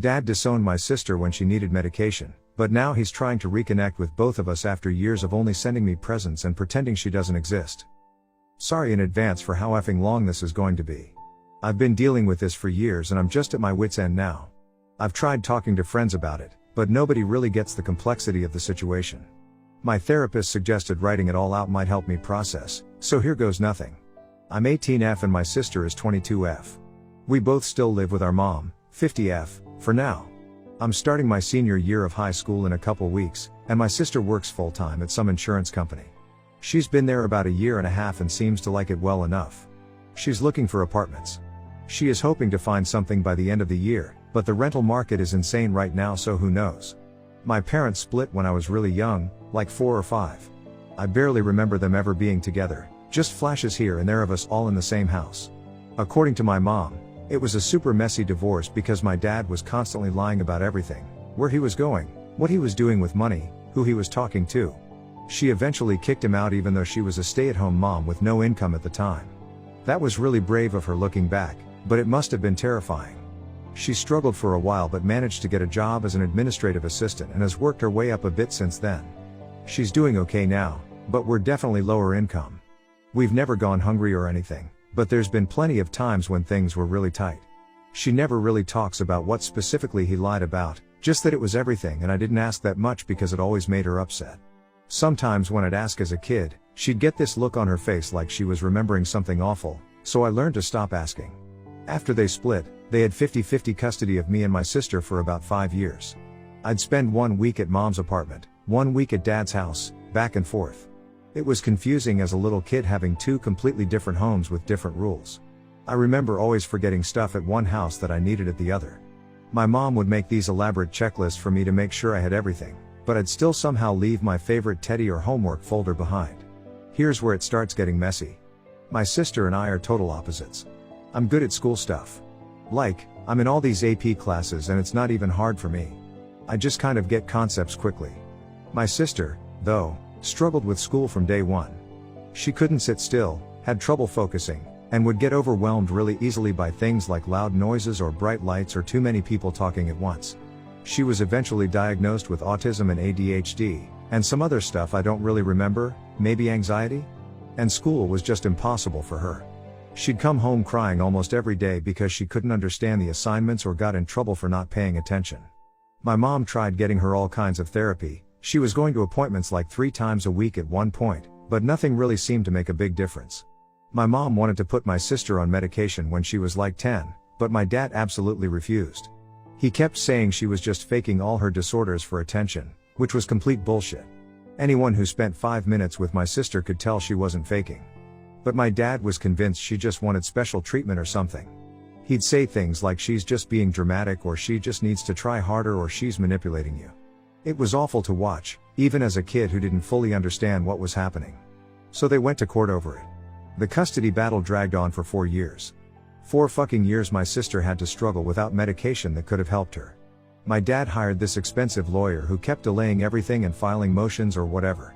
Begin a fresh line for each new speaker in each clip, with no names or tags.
Dad disowned my sister when she needed medication, but now he's trying to reconnect with both of us after years of only sending me presents and pretending she doesn't exist. Sorry in advance for how effing long this is going to be. I've been dealing with this for years and I'm just at my wit's end now. I've tried talking to friends about it, but nobody really gets the complexity of the situation. My therapist suggested writing it all out might help me process, so here goes nothing. I'm 18F and my sister is 22F. We both still live with our mom, 50F, for now. I'm starting my senior year of high school in a couple weeks, and my sister works full-time at some insurance company. She's been there about a year and a half and seems to like it well enough. She's looking for apartments. She is hoping to find something by the end of the year, but the rental market is insane right now, so who knows. My parents split when I was really young, like 4 or 5. I barely remember them ever being together, just flashes here and there of us all in the same house. According to my mom, it was a super messy divorce because my dad was constantly lying about everything, where he was going, what he was doing with money, who he was talking to. She eventually kicked him out even though she was a stay-at-home mom with no income at the time. That was really brave of her looking back, but it must have been terrifying. She struggled for a while but managed to get a job as an administrative assistant and has worked her way up a bit since then. She's doing okay now, but we're definitely lower income. We've never gone hungry or anything, but there's been plenty of times when things were really tight. She never really talks about what specifically he lied about, just that it was everything, and I didn't ask that much because it always made her upset. Sometimes when I'd ask as a kid, she'd get this look on her face like she was remembering something awful, so I learned to stop asking. After they split, they had 50-50 custody of me and my sister for about 5 years. I'd spend 1 week at mom's apartment, 1 week at dad's house, back and forth. It was confusing as a little kid having 2 completely different homes with different rules. I remember always forgetting stuff at one house that I needed at the other. My mom would make these elaborate checklists for me to make sure I had everything, but I'd still somehow leave my favorite teddy or homework folder behind. Here's where it starts getting messy. My sister and I are total opposites. I'm good at school stuff. Like, I'm in all these AP classes and it's not even hard for me. I just kind of get concepts quickly. My sister, though, struggled with school from day one. She couldn't sit still, had trouble focusing, and would get overwhelmed really easily by things like loud noises or bright lights or too many people talking at once. She was eventually diagnosed with autism and ADHD, and some other stuff I don't really remember, maybe anxiety? And school was just impossible for her. She'd come home crying almost every day because she couldn't understand the assignments or got in trouble for not paying attention. My mom tried getting her all kinds of therapy. She was going to appointments like 3 times a week at one point, but nothing really seemed to make a big difference. My mom wanted to put my sister on medication when she was like 10, but my dad absolutely refused. He kept saying she was just faking all her disorders for attention, which was complete bullshit. Anyone who spent 5 minutes with my sister could tell she wasn't faking. But my dad was convinced she just wanted special treatment or something. He'd say things like she's just being dramatic or she just needs to try harder or she's manipulating you. It was awful to watch, even as a kid who didn't fully understand what was happening. So they went to court over it. The custody battle dragged on for 4 years. 4 fucking years my sister had to struggle without medication that could have helped her. My dad hired this expensive lawyer who kept delaying everything and filing motions or whatever.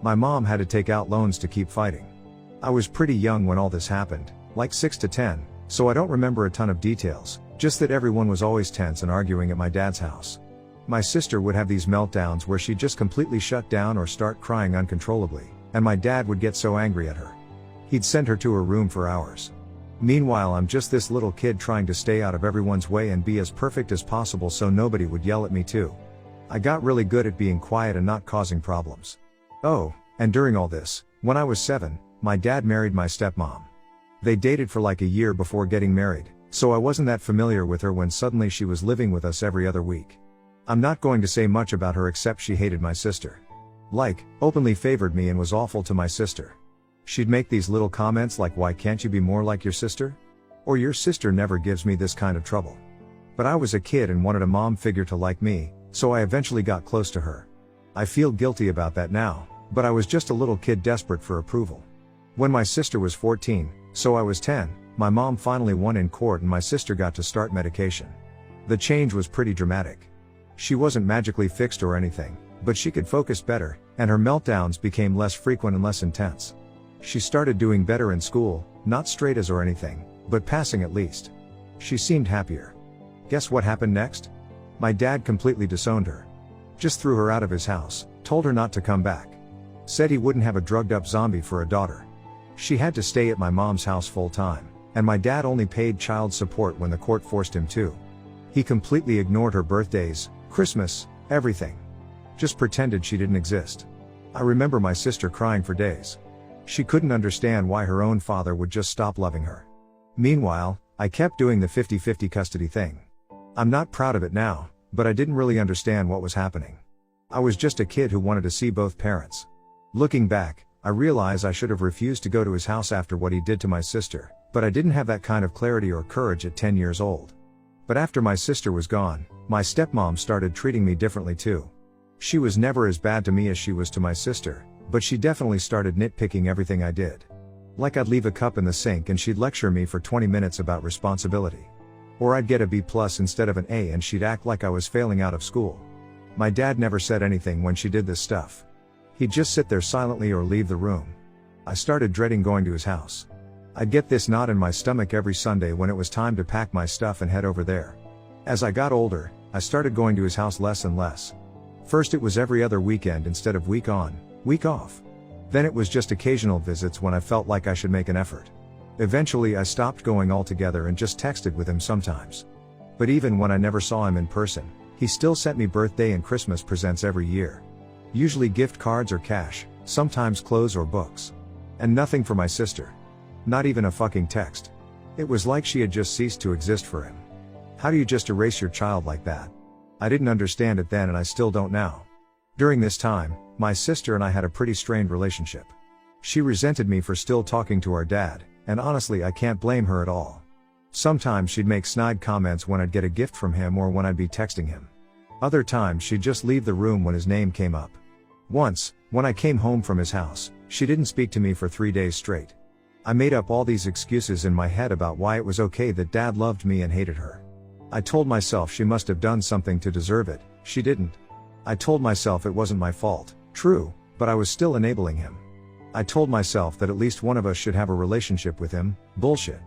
My mom had to take out loans to keep fighting. I was pretty young when all this happened, like 6 to 10, so I don't remember a ton of details, just that everyone was always tense and arguing at my dad's house. My sister would have these meltdowns where she'd just completely shut down or start crying uncontrollably, and my dad would get so angry at her. He'd send her to her room for hours. Meanwhile, I'm just this little kid trying to stay out of everyone's way and be as perfect as possible so nobody would yell at me too. I got really good at being quiet and not causing problems. Oh, and during all this, when I was 7, my dad married my stepmom. They dated for like a year before getting married, so I wasn't that familiar with her when suddenly she was living with us every other week. I'm not going to say much about her except she hated my sister. Like, openly favored me and was awful to my sister. She'd make these little comments like, "Why can't you be more like your sister?" Or, "Your sister never gives me this kind of trouble." But I was a kid and wanted a mom figure to like me, so I eventually got close to her. I feel guilty about that now, but I was just a little kid desperate for approval. When my sister was 14, so I was 10, my mom finally won in court and my sister got to start medication. The change was pretty dramatic. She wasn't magically fixed or anything, but she could focus better, and her meltdowns became less frequent and less intense. She started doing better in school, not straight A's or anything, but passing at least. She seemed happier. Guess what happened next? My dad completely disowned her. Just threw her out of his house, told her not to come back. Said he wouldn't have a drugged up zombie for a daughter. She had to stay at my mom's house full time, and my dad only paid child support when the court forced him to. He completely ignored her birthdays, Christmas, everything. Just pretended she didn't exist. I remember my sister crying for days. She couldn't understand why her own father would just stop loving her. Meanwhile, I kept doing the 50-50 custody thing. I'm not proud of it now, but I didn't really understand what was happening. I was just a kid who wanted to see both parents. Looking back, I realize I should have refused to go to his house after what he did to my sister, but I didn't have that kind of clarity or courage at 10 years old. But after my sister was gone, my stepmom started treating me differently too. She was never as bad to me as she was to my sister, but she definitely started nitpicking everything I did. Like I'd leave a cup in the sink and she'd lecture me for 20 minutes about responsibility. Or I'd get a B+ instead of an A and she'd act like I was failing out of school. My dad never said anything when she did this stuff. He'd just sit there silently or leave the room. I started dreading going to his house. I'd get this knot in my stomach every Sunday when it was time to pack my stuff and head over there. As I got older, I started going to his house less and less. First it was every other weekend instead of week on, week off. Then it was just occasional visits when I felt like I should make an effort. Eventually I stopped going altogether and just texted with him sometimes. But even when I never saw him in person, he still sent me birthday and Christmas presents every year. Usually gift cards or cash, sometimes clothes or books. And nothing for my sister. Not even a fucking text. It was like she had just ceased to exist for him. How do you just erase your child like that? I didn't understand it then and I still don't now. During this time, my sister and I had a pretty strained relationship. She resented me for still talking to our dad, and honestly I can't blame her at all. Sometimes she'd make snide comments when I'd get a gift from him or when I'd be texting him. Other times she'd just leave the room when his name came up. Once, when I came home from his house, she didn't speak to me for 3 days straight. I made up all these excuses in my head about why it was okay that dad loved me and hated her. I told myself she must have done something to deserve it, she didn't. I told myself it wasn't my fault, true, but I was still enabling him. I told myself that at least one of us should have a relationship with him, bullshit.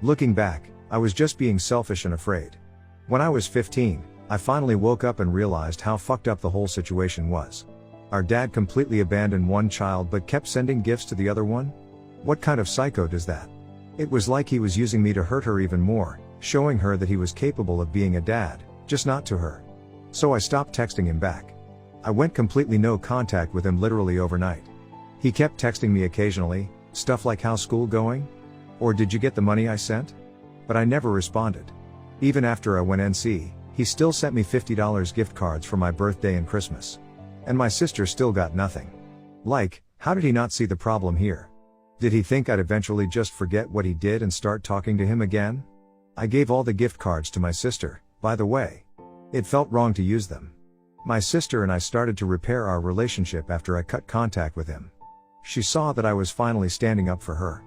Looking back, I was just being selfish and afraid. When I was 15, I finally woke up and realized how fucked up the whole situation was. Our dad completely abandoned one child but kept sending gifts to the other one? What kind of psycho does that? It was like he was using me to hurt her even more, showing her that he was capable of being a dad, just not to her. So I stopped texting him back. I went completely no contact with him literally overnight. He kept texting me occasionally, stuff like how's school going? Or did you get the money I sent? But I never responded. Even after I went NC, he still sent me $50 gift cards for my birthday and Christmas. And my sister still got nothing. Like, how did he not see the problem here? Did he think I'd eventually just forget what he did and start talking to him again? I gave all the gift cards to my sister, by the way. It felt wrong to use them. My sister and I started to repair our relationship after I cut contact with him. She saw that I was finally standing up for her.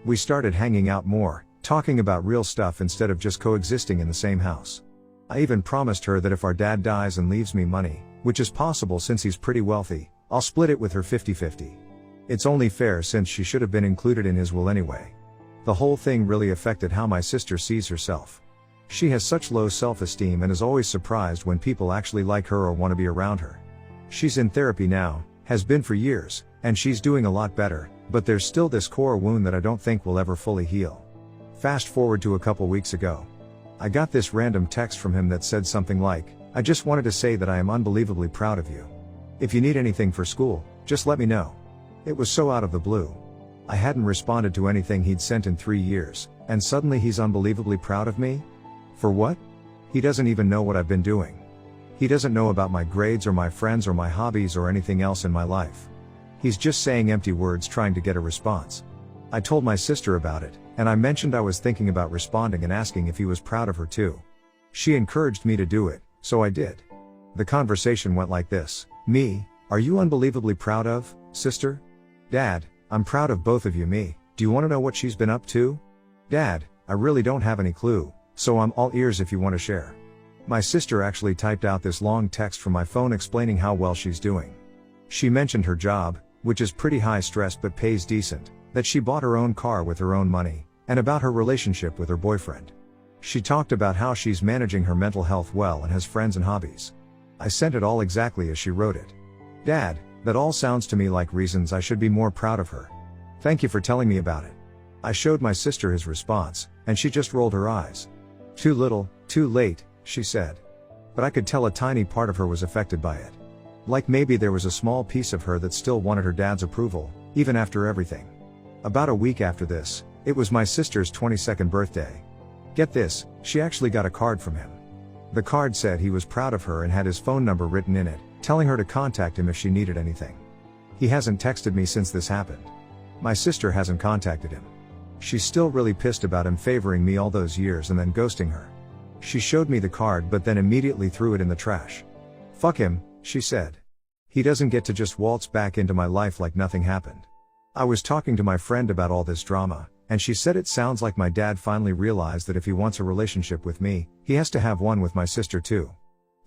We started hanging out more, talking about real stuff instead of just coexisting in the same house. I even promised her that if our dad dies and leaves me money, which is possible since he's pretty wealthy, I'll split it with her 50-50. It's only fair since she should have been included in his will anyway. The whole thing really affected how my sister sees herself. She has such low self-esteem and is always surprised when people actually like her or want to be around her. She's in therapy now, has been for years, and she's doing a lot better, but there's still this core wound that I don't think will ever fully heal. Fast forward to a couple weeks ago. I got this random text from him that said something like, "I just wanted to say that I am unbelievably proud of you. If you need anything for school, just let me know." It was so out of the blue. I hadn't responded to anything he'd sent in 3 years, and suddenly he's unbelievably proud of me? For what? He doesn't even know what I've been doing. He doesn't know about my grades or my friends or my hobbies or anything else in my life. He's just saying empty words trying to get a response. I told my sister about it, and I mentioned I was thinking about responding and asking if he was proud of her too. She encouraged me to do it, so I did. The conversation went like this: "Me, are you unbelievably proud of, sister? Dad, I'm proud of both of you. Me, do you want to know what she's been up to? Dad, I really don't have any clue, so I'm all ears if you want to share." My sister actually typed out this long text from my phone explaining how well she's doing. She mentioned her job, which is pretty high stress but pays decent, that she bought her own car with her own money, and about her relationship with her boyfriend. She talked about how she's managing her mental health well and has friends and hobbies. I sent it all exactly as she wrote it. Dad, that all sounds to me like reasons I should be more proud of her. Thank you for telling me about it. I showed my sister his response, and she just rolled her eyes. Too little, too late, she said. But I could tell a tiny part of her was affected by it. Like maybe there was a small piece of her that still wanted her dad's approval, even after everything. About a week after this, it was my sister's 22nd birthday. Get this, she actually got a card from him. The card said he was proud of her and had his phone number written in it, telling her to contact him if she needed anything. He hasn't texted me since this happened. My sister hasn't contacted him. She's still really pissed about him favoring me all those years and then ghosting her. She showed me the card but then immediately threw it in the trash. Fuck him, she said. He doesn't get to just waltz back into my life like nothing happened. I was talking to my friend about all this drama, and she said it sounds like my dad finally realized that if he wants a relationship with me, he has to have one with my sister too.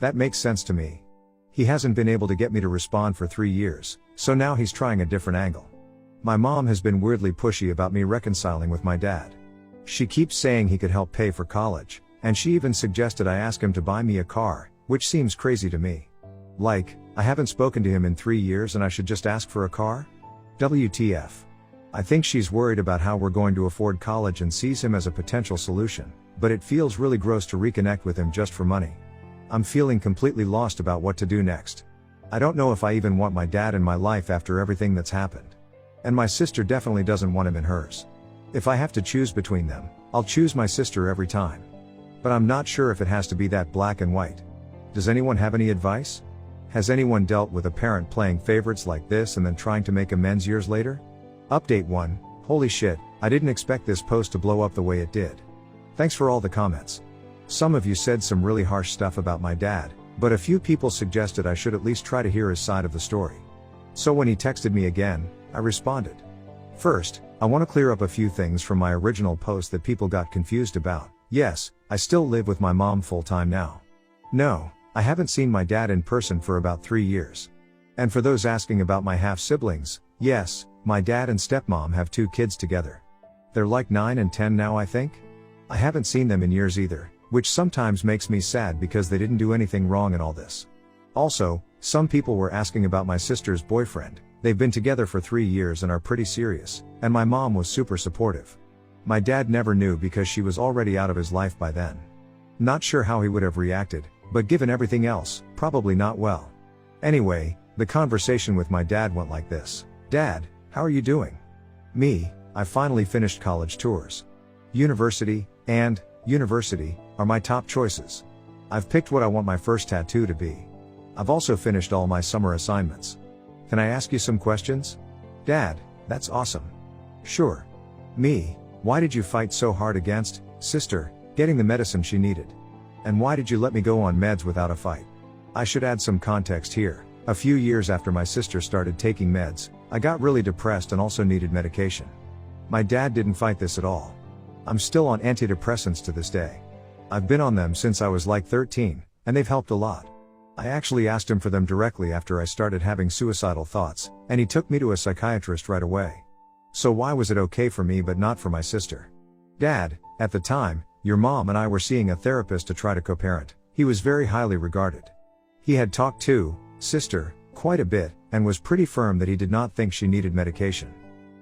That makes sense to me. He hasn't been able to get me to respond for 3 years, so now he's trying a different angle. My mom has been weirdly pushy about me reconciling with my dad. She keeps saying he could help pay for college, and she even suggested I ask him to buy me a car, which seems crazy to me. Like, I haven't spoken to him in 3 years and I should just ask for a car? WTF. I think she's worried about how we're going to afford college and sees him as a potential solution, but it feels really gross to reconnect with him just for money. I'm feeling completely lost about what to do next. I don't know if I even want my dad in my life after everything that's happened. And my sister definitely doesn't want him in hers. If I have to choose between them, I'll choose my sister every time. But I'm not sure if it has to be that black and white. Does anyone have any advice? Has anyone dealt with a parent playing favorites like this and then trying to make amends years later? Update 1, holy shit, I didn't expect this post to blow up the way it did. Thanks for all the comments. Some of you said some really harsh stuff about my dad, but a few people suggested I should at least try to hear his side of the story. So when he texted me again, I responded. First, I want to clear up a few things from my original post that people got confused about. Yes, I still live with my mom full-time now. No, I haven't seen my dad in person for about 3 years. And for those asking about my half-siblings, yes, my dad and stepmom have 2 kids together. They're like 9 and 10 now, I think. I haven't seen them in years either, which sometimes makes me sad because they didn't do anything wrong in all this. Also, some people were asking about my sister's boyfriend. They've been together for 3 years and are pretty serious, and my mom was super supportive. My dad never knew because she was already out of his life by then. Not sure how he would have reacted, but given everything else, probably not well. Anyway, the conversation with my dad went like this. Dad, how are you doing? Me, I finally finished college tours. University, and university, are my top choices. I've picked what I want my first tattoo to be. I've also finished all my summer assignments. Can I ask you some questions? Dad, that's awesome. Sure. Me, why did you fight so hard against, sister, getting the medicine she needed? And why did you let me go on meds without a fight? I should add some context here. A few years after my sister started taking meds, I got really depressed and also needed medication. My dad didn't fight this at all. I'm still on antidepressants to this day. I've been on them since I was like 13, and they've helped a lot. I actually asked him for them directly after I started having suicidal thoughts, and he took me to a psychiatrist right away. So why was it okay for me but not for my sister? Dad, at the time, your mom and I were seeing a therapist to try to co-parent. He was very highly regarded. He had talked to sister quite a bit, and was pretty firm that he did not think she needed medication.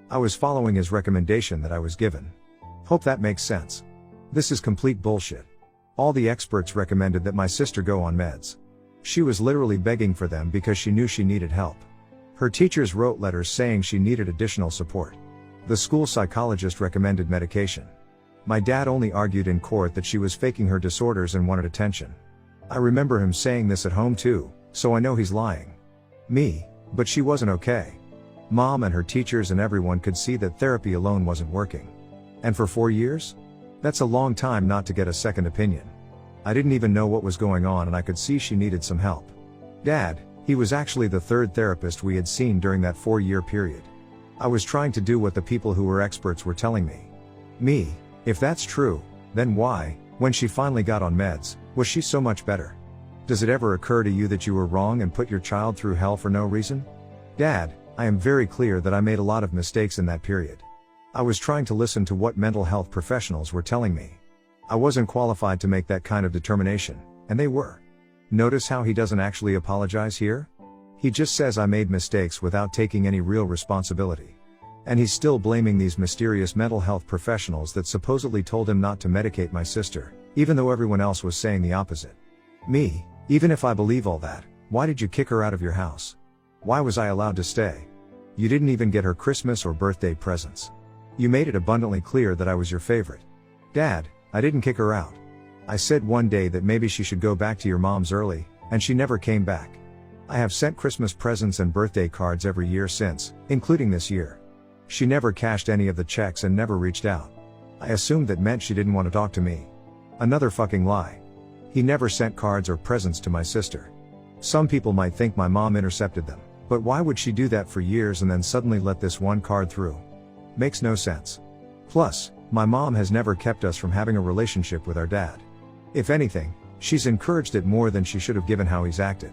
I was following his recommendation that I was given. Hope that makes sense. This is complete bullshit. All the experts recommended that my sister go on meds. She was literally begging for them because she knew she needed help. Her teachers wrote letters saying she needed additional support. The school psychologist recommended medication. My dad only argued in court that she was faking her disorders and wanted attention. I remember him saying this at home too, so I know he's lying. Me, but she wasn't okay. Mom and her teachers and everyone could see that therapy alone wasn't working. And for 4 years? That's a long time not to get a second opinion. I didn't even know what was going on and I could see she needed some help. Dad, he was actually the 3rd therapist we had seen during that 4-year period. I was trying to do what the people who were experts were telling me. Me, if that's true, then why, when she finally got on meds, was she so much better? Does it ever occur to you that you were wrong and put your child through hell for no reason? Dad, I am very clear that I made a lot of mistakes in that period. I was trying to listen to what mental health professionals were telling me. I wasn't qualified to make that kind of determination, and they were. Notice how he doesn't actually apologize here? He just says I made mistakes without taking any real responsibility. And he's still blaming these mysterious mental health professionals that supposedly told him not to medicate my sister, even though everyone else was saying the opposite. Me, even if I believe all that, why did you kick her out of your house? Why was I allowed to stay? You didn't even get her Christmas or birthday presents. You made it abundantly clear that I was your favorite. Dad, I didn't kick her out. I said one day that maybe she should go back to your mom's early, and she never came back. I have sent Christmas presents and birthday cards every year since, including this year. She never cashed any of the checks and never reached out. I assumed that meant she didn't want to talk to me. Another fucking lie. He never sent cards or presents to my sister. Some people might think my mom intercepted them, but why would she do that for years and then suddenly let this one card through? Makes no sense. Plus, my mom has never kept us from having a relationship with our dad. If anything, she's encouraged it more than she should have given how he's acted.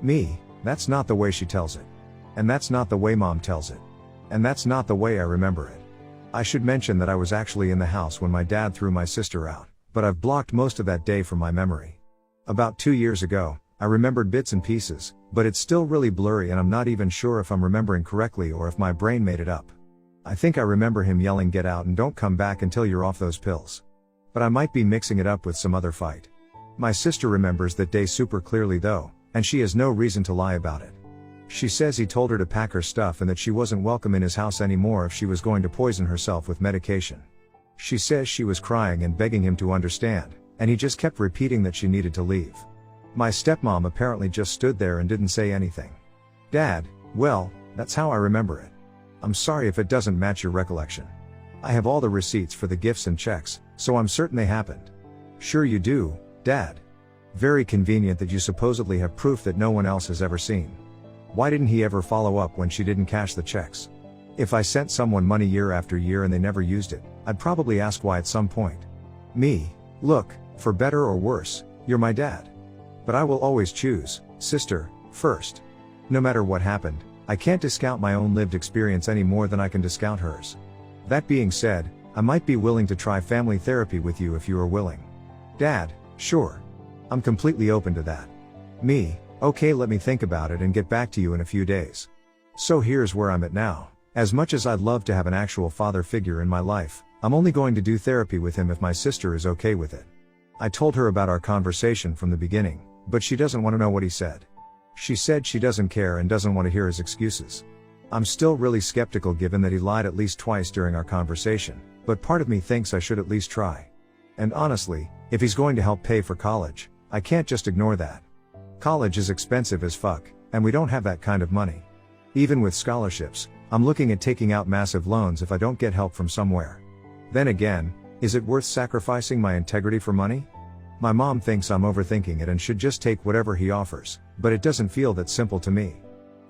Me, that's not the way she tells it. And that's not the way mom tells it. And that's not the way I remember it. I should mention that I was actually in the house when my dad threw my sister out, but I've blocked most of that day from my memory. About 2 years ago, I remembered bits and pieces, but it's still really blurry and I'm not even sure if I'm remembering correctly or if my brain made it up. I think I remember him yelling get out and don't come back until you're off those pills. But I might be mixing it up with some other fight. My sister remembers that day super clearly though, and she has no reason to lie about it. She says he told her to pack her stuff and that she wasn't welcome in his house anymore if she was going to poison herself with medication. She says she was crying and begging him to understand, and he just kept repeating that she needed to leave. My stepmom apparently just stood there and didn't say anything. Dad, well, that's how I remember it. I'm sorry if it doesn't match your recollection. I have all the receipts for the gifts and checks, so I'm certain they happened. Sure you do, Dad. Very convenient that you supposedly have proof that no one else has ever seen. Why didn't he ever follow up when she didn't cash the checks? If I sent someone money year after year and they never used it, I'd probably ask why at some point. Me, look, for better or worse, you're my dad. But I will always choose, sister, first. No matter what happened, I can't discount my own lived experience any more than I can discount hers. That being said, I might be willing to try family therapy with you if you are willing. Dad, sure. I'm completely open to that. Me, okay, let me think about it and get back to you in a few days. So here's where I'm at now. As much as I'd love to have an actual father figure in my life, I'm only going to do therapy with him if my sister is okay with it. I told her about our conversation from the beginning, but she doesn't want to know what he said. She said she doesn't care and doesn't want to hear his excuses. I'm still really skeptical given that he lied at least twice during our conversation, but part of me thinks I should at least try. And honestly, if he's going to help pay for college, I can't just ignore that. College is expensive as fuck, and we don't have that kind of money. Even with scholarships, I'm looking at taking out massive loans if I don't get help from somewhere. Then again, is it worth sacrificing my integrity for money? My mom thinks I'm overthinking it and should just take whatever he offers, but it doesn't feel that simple to me.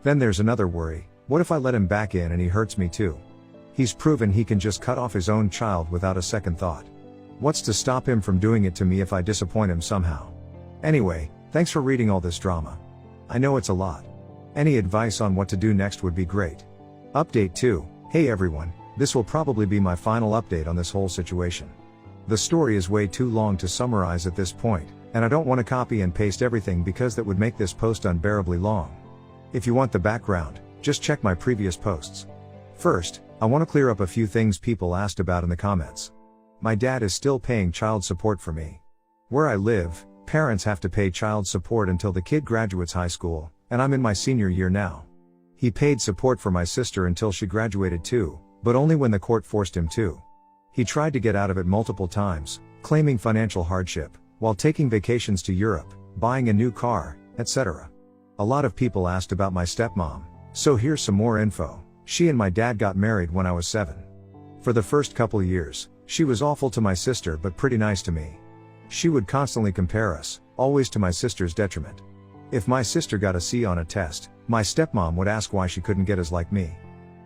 Then there's another worry, what if I let him back in and he hurts me too? He's proven he can just cut off his own child without a second thought. What's to stop him from doing it to me if I disappoint him somehow? Anyway, thanks for reading all this drama. I know it's a lot. Any advice on what to do next would be great. Update 2, hey everyone, this will probably be my final update on this whole situation. The story is way too long to summarize at this point, and I don't want to copy and paste everything because that would make this post unbearably long. If you want the background, just check my previous posts. First, I want to clear up a few things people asked about in the comments. My dad is still paying child support for me. Where I live, parents have to pay child support until the kid graduates high school, and I'm in my senior year now. He paid support for my sister until she graduated too, but only when the court forced him to. He tried to get out of it multiple times, claiming financial hardship, while taking vacations to Europe, buying a new car, etc. A lot of people asked about my stepmom, so here's some more info. She and my dad got married when I was 7. For the first couple years, she was awful to my sister but pretty nice to me. She would constantly compare us, always to my sister's detriment. If my sister got a C on a test, my stepmom would ask why she couldn't get as like me.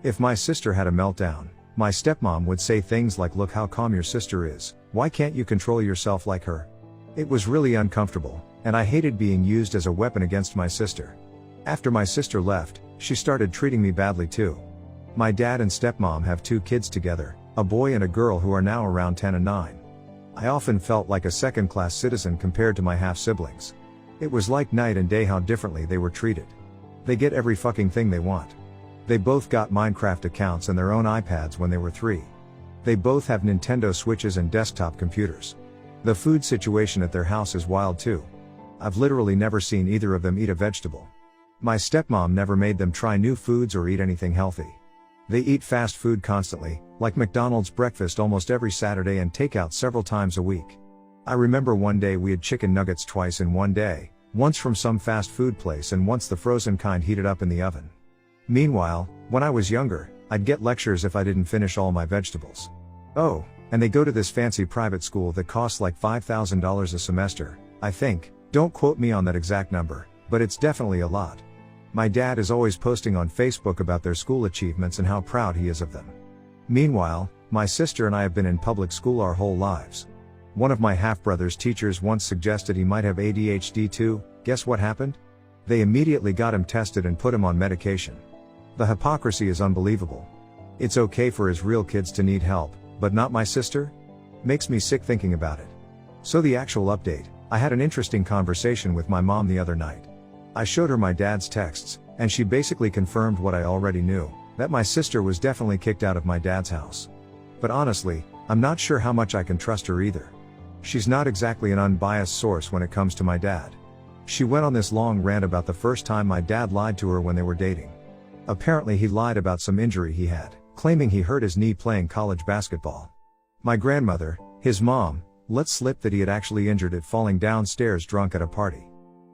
If my sister had a meltdown, my stepmom would say things like, look how calm your sister is, why can't you control yourself like her? It was really uncomfortable, and I hated being used as a weapon against my sister. After my sister left, she started treating me badly too. My dad and stepmom have 2 kids together, a boy and a girl who are now around 10 and 9. I often felt like a second-class citizen compared to my half-siblings. It was like night and day how differently they were treated. They get every fucking thing they want. They both got Minecraft accounts and their own iPads when they were 3. They both have Nintendo Switches and desktop computers. The food situation at their house is wild too. I've literally never seen either of them eat a vegetable. My stepmom never made them try new foods or eat anything healthy. They eat fast food constantly, like McDonald's breakfast almost every Saturday and takeout several times a week. I remember one day we had chicken nuggets twice in one day, once from some fast food place and once the frozen kind heated up in the oven. Meanwhile, when I was younger, I'd get lectures if I didn't finish all my vegetables. Oh, and they go to this fancy private school that costs like $5,000 a semester, I think. Don't quote me on that exact number, but it's definitely a lot. My dad is always posting on Facebook about their school achievements and how proud he is of them. Meanwhile, my sister and I have been in public school our whole lives. One of my half-brother's teachers once suggested he might have ADHD too. Guess what happened? They immediately got him tested and put him on medication. The hypocrisy is unbelievable. It's okay for his real kids to need help, but not my sister? Makes me sick thinking about it. So the actual update, I had an interesting conversation with my mom the other night. I showed her my dad's texts, and she basically confirmed what I already knew, that my sister was definitely kicked out of my dad's house. But honestly, I'm not sure how much I can trust her either. She's not exactly an unbiased source when it comes to my dad. She went on this long rant about the first time my dad lied to her when they were dating. Apparently he lied about some injury he had, claiming he hurt his knee playing college basketball. My grandmother, his mom, let slip that he had actually injured it falling downstairs drunk at a party.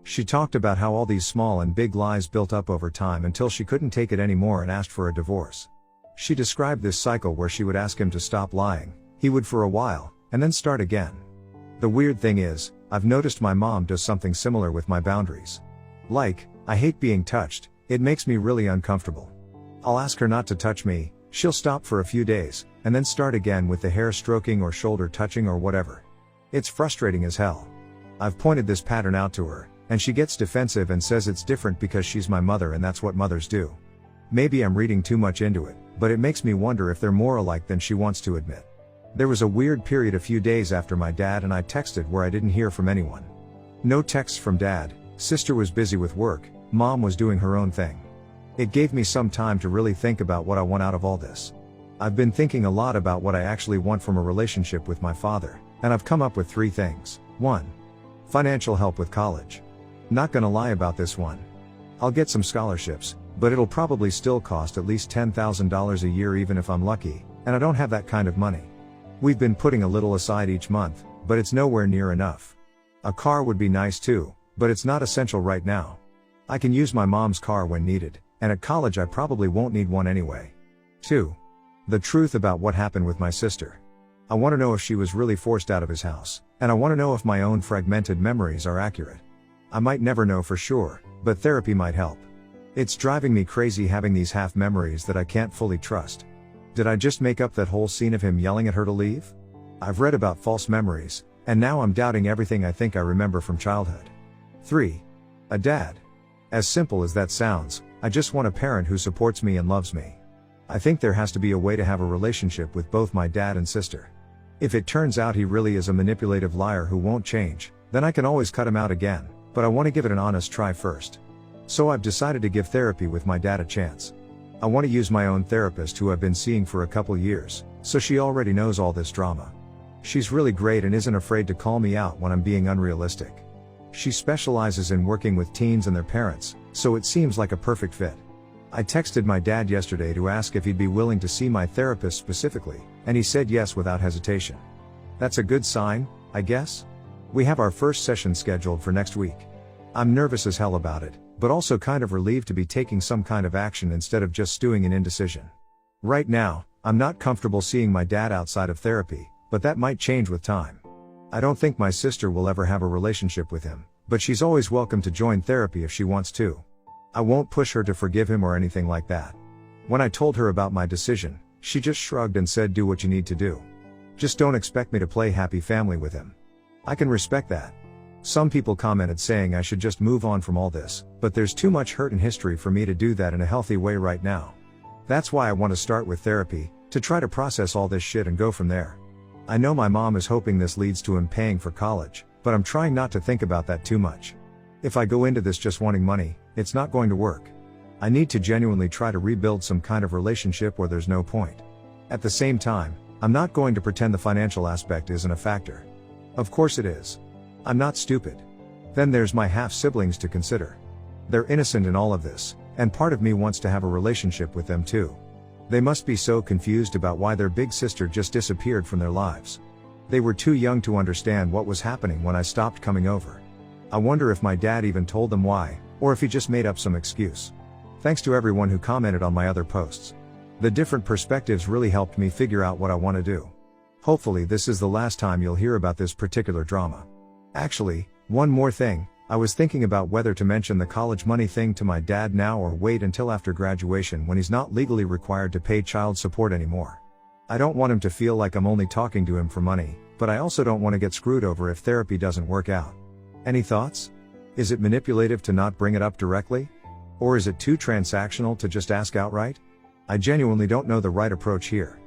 She talked about how all these small and big lies built up over time until she couldn't take it anymore and asked for a divorce. She described this cycle where she would ask him to stop lying, he would for a while, and then start again. The weird thing is, I've noticed my mom does something similar with my boundaries. Like, I hate being touched, it makes me really uncomfortable. I'll ask her not to touch me, she'll stop for a few days, and then start again with the hair stroking or shoulder touching or whatever. It's frustrating as hell. I've pointed this pattern out to her, and she gets defensive and says it's different because she's my mother and that's what mothers do. Maybe I'm reading too much into it, but it makes me wonder if they're more alike than she wants to admit. There was a weird period a few days after my dad and I texted where I didn't hear from anyone. No texts from dad, sister was busy with work, mom was doing her own thing. It gave me some time to really think about what I want out of all this. I've been thinking a lot about what I actually want from a relationship with my father, and I've come up with 3 things. 1. Financial help with college. Not gonna lie about this one. I'll get some scholarships, but it'll probably still cost at least $10,000 a year even if I'm lucky, and I don't have that kind of money. We've been putting a little aside each month, but it's nowhere near enough. A car would be nice too, but it's not essential right now. I can use my mom's car when needed, and at college I probably won't need one anyway. 2. The truth about what happened with my sister. I want to know if she was really forced out of his house, and I want to know if my own fragmented memories are accurate. I might never know for sure, but therapy might help. It's driving me crazy having these half memories that I can't fully trust. Did I just make up that whole scene of him yelling at her to leave? I've read about false memories, and now I'm doubting everything I think I remember from childhood. 3. A dad. As simple as that sounds, I just want a parent who supports me and loves me. I think there has to be a way to have a relationship with both my dad and sister. If it turns out he really is a manipulative liar who won't change, then I can always cut him out again, but I want to give it an honest try first. So I've decided to give therapy with my dad a chance. I want to use my own therapist who I've been seeing for a couple years, so she already knows all this drama. She's really great and isn't afraid to call me out when I'm being unrealistic. She specializes in working with teens and their parents, so it seems like a perfect fit. I texted my dad yesterday to ask if he'd be willing to see my therapist specifically, and he said yes without hesitation. That's a good sign, I guess? We have our first session scheduled for next week. I'm nervous as hell about it, but also kind of relieved to be taking some kind of action instead of just stewing in indecision. Right now, I'm not comfortable seeing my dad outside of therapy, but that might change with time. I don't think my sister will ever have a relationship with him, but she's always welcome to join therapy if she wants to. I won't push her to forgive him or anything like that. When I told her about my decision, she just shrugged and said do what you need to do. Just don't expect me to play happy family with him. I can respect that. Some people commented saying I should just move on from all this, but there's too much hurt in history for me to do that in a healthy way right now. That's why I want to start with therapy, to try to process all this shit and go from there. I know my mom is hoping this leads to him paying for college, but I'm trying not to think about that too much. If I go into this just wanting money, it's not going to work. I need to genuinely try to rebuild some kind of relationship where there's no point. At the same time, I'm not going to pretend the financial aspect isn't a factor. Of course it is. I'm not stupid. Then there's my half-siblings to consider. They're innocent in all of this, and part of me wants to have a relationship with them too. They must be so confused about why their big sister just disappeared from their lives. They were too young to understand what was happening when I stopped coming over. I wonder if my dad even told them why, or if he just made up some excuse. Thanks to everyone who commented on my other posts. The different perspectives really helped me figure out what I want to do. Hopefully this is the last time you'll hear about this particular drama. Actually, one more thing, I was thinking about whether to mention the college money thing to my dad now or wait until after graduation when he's not legally required to pay child support anymore. I don't want him to feel like I'm only talking to him for money, but I also don't want to get screwed over if therapy doesn't work out. Any thoughts? Is it manipulative to not bring it up directly? Or is it too transactional to just ask outright? I genuinely don't know the right approach here.